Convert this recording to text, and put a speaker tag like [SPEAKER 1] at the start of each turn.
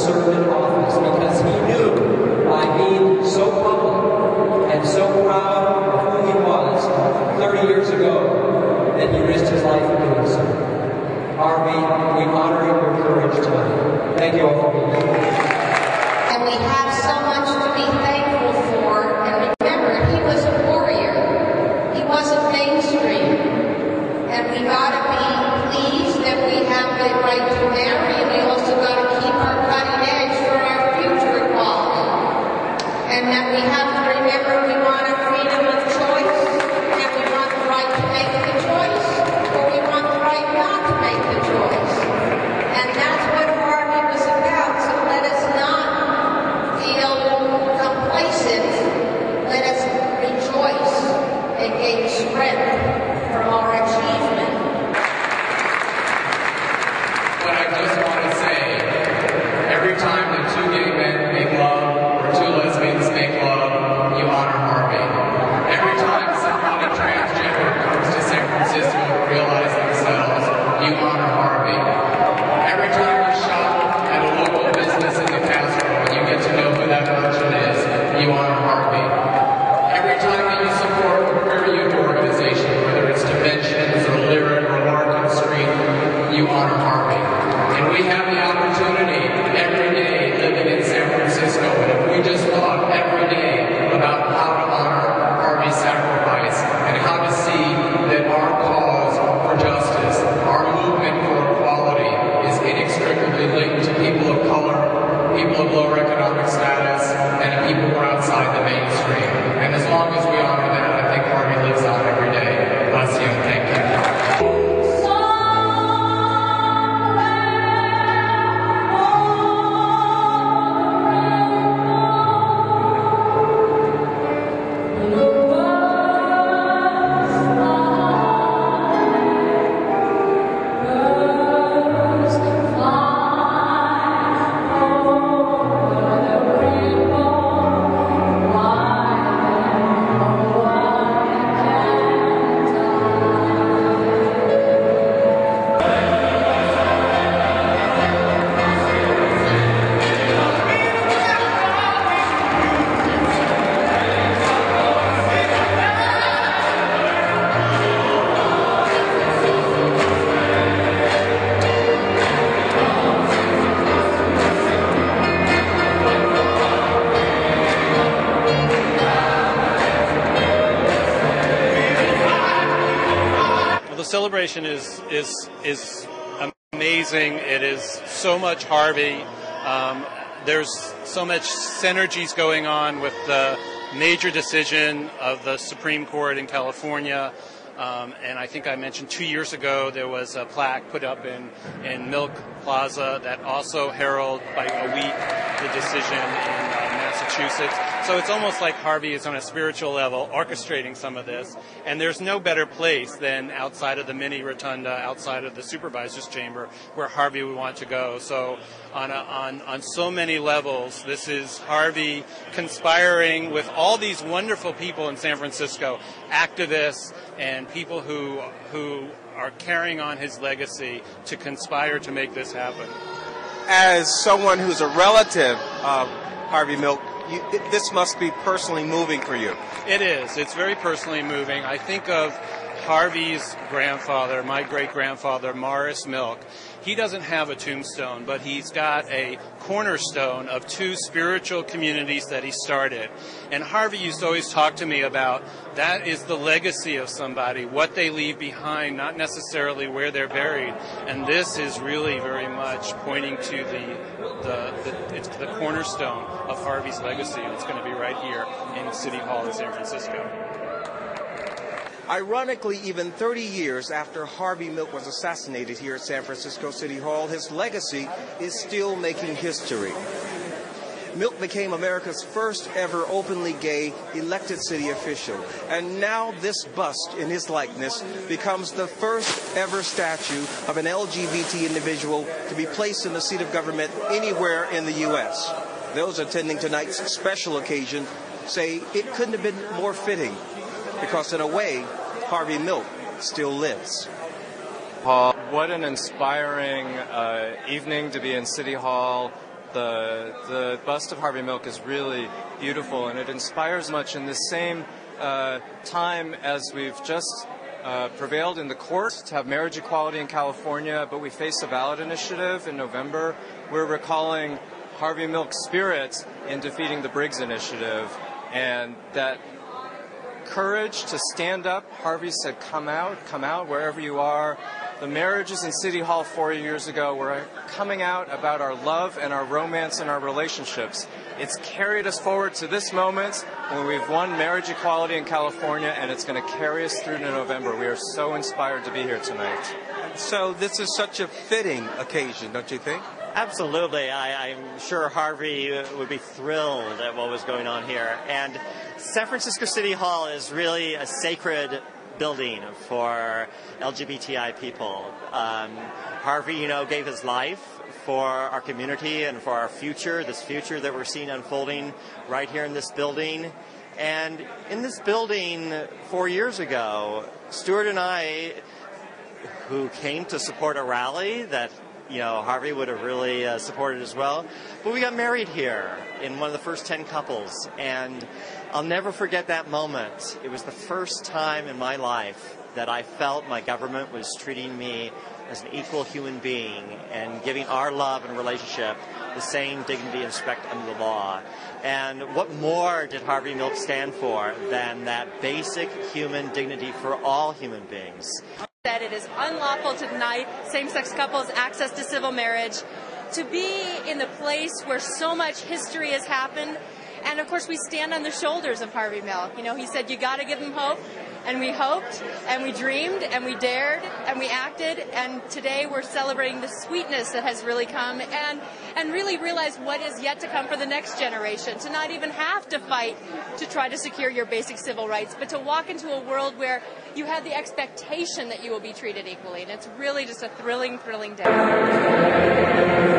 [SPEAKER 1] served in office, because he knew by being so public and so proud of who he was 30 years ago that he risked his life in doing so. Harvey, we honor your courage tonight. Thank you all for being here.
[SPEAKER 2] And we have so much to be thankful for. And remember, he was a warrior. He wasn't mainstream. And we got to be pleased that we have the right to marry, and we also got to keep our cutting edge for our future equality. And that we have to remember we want a freedom of choice, and we want the right to make the choice, or we want the right not to make the choice. And that's what Harvey was about. So let us not feel complacent. Let us rejoice and gain strength from our achievement.
[SPEAKER 3] But I just want to say, every time that two gay men make love or two lesbians make love, you honor Harvey. Every time somebody transgender comes to San Francisco to realize themselves, you honor Harvey. Every time you shop at a local business in the Castro and you get to know who that merchant is, you honor Harvey. Every time that you support a queer youth organization, whether it's Dimensions or Lyric or Larkin Street, you honor Harvey. And we have the opportunity every day living in San Francisco, and if we just talk every day about how to honor Harvey's sacrifice and how to see that our cause for justice, our movement for equality, is inextricably linked to people of color, people of lower economic status, and people who are outside the mainstream. And as long as we honor that, I think Harvey lives on every day. Bless you and thank you.
[SPEAKER 4] The celebration is amazing. It is so much Harvey. There's so much synergies going on with the major decision of the Supreme Court in California. And I think I mentioned 2 years ago there was a plaque put up in Milk Plaza that also heralded by a week the decision in Massachusetts. So it's almost like Harvey is on a spiritual level orchestrating some of this. And there's no better place than outside of the mini rotunda, outside of the supervisor's chamber, where Harvey would want to go. So on so many levels, this is Harvey conspiring with all these wonderful people in San Francisco, activists and people who are carrying on his legacy to conspire to make this happen.
[SPEAKER 5] As someone who's a relative of Harvey Milk, this must be personally moving for you.
[SPEAKER 4] It is. It's very personally moving. I think of Harvey's grandfather, my great-grandfather, Morris Milk. He doesn't have a tombstone, but he's got a cornerstone of two spiritual communities that he started. And Harvey used to always talk to me about that is the legacy of somebody, what they leave behind, not necessarily where they're buried. And this is really very much pointing to it's the cornerstone of Harvey's legacy, and it's going to be right here in City Hall in San Francisco.
[SPEAKER 5] Ironically, even 30 years after Harvey Milk was assassinated here at San Francisco City Hall, his legacy is still making history. Milk became America's first ever openly gay elected city official, and now this bust in his likeness becomes the first ever statue of an LGBT individual to be placed in the seat of government anywhere in the U.S. Those attending tonight's special occasion say it couldn't have been more fitting, because in a way, Harvey Milk still lives.
[SPEAKER 6] Paul, what an inspiring evening to be in City Hall. The bust of Harvey Milk is really beautiful, and it inspires much in the same time as we've just prevailed in the court to have marriage equality in California, but we face a ballot initiative in November. We're recalling Harvey Milk's spirit in defeating the Briggs initiative, and that courage to stand up. Harvey said, come out wherever you are. The marriages in City Hall 4 years ago were coming out about our love and our romance and our relationships. It's carried us forward to this moment when we've won marriage equality in California, and it's going to carry us through to November. We are so inspired to be here tonight.
[SPEAKER 5] So this is such a fitting occasion, don't you think?
[SPEAKER 7] Absolutely. I'm sure Harvey would be thrilled at what was going on here. And San Francisco City Hall is really a sacred building for LGBTI people. Harvey, gave his life for our community and for our future, this future that we're seeing unfolding right here in this building. And in this building 4 years ago, Stuart and I, who came to support a rally that Harvey would have really supported as well. But we got married here in one of the first 10 couples, and I'll never forget that moment. It was the first time in my life that I felt my government was treating me as an equal human being and giving our love and relationship the same dignity and respect under the law. And what more did Harvey Milk stand for than that basic human dignity for all human beings?
[SPEAKER 8] That it is unlawful to deny same-sex couples access to civil marriage, to be in the place where so much history has happened. And of course we stand on the shoulders of Harvey Milk. He said you got to give them hope, and we hoped, and we dreamed, and we dared, and we acted, and today we're celebrating the sweetness that has really come, and really realize what is yet to come for the next generation, to not even have to fight to try to secure your basic civil rights, but to walk into a world where you have the expectation that you will be treated equally. And it's really just a thrilling, thrilling day.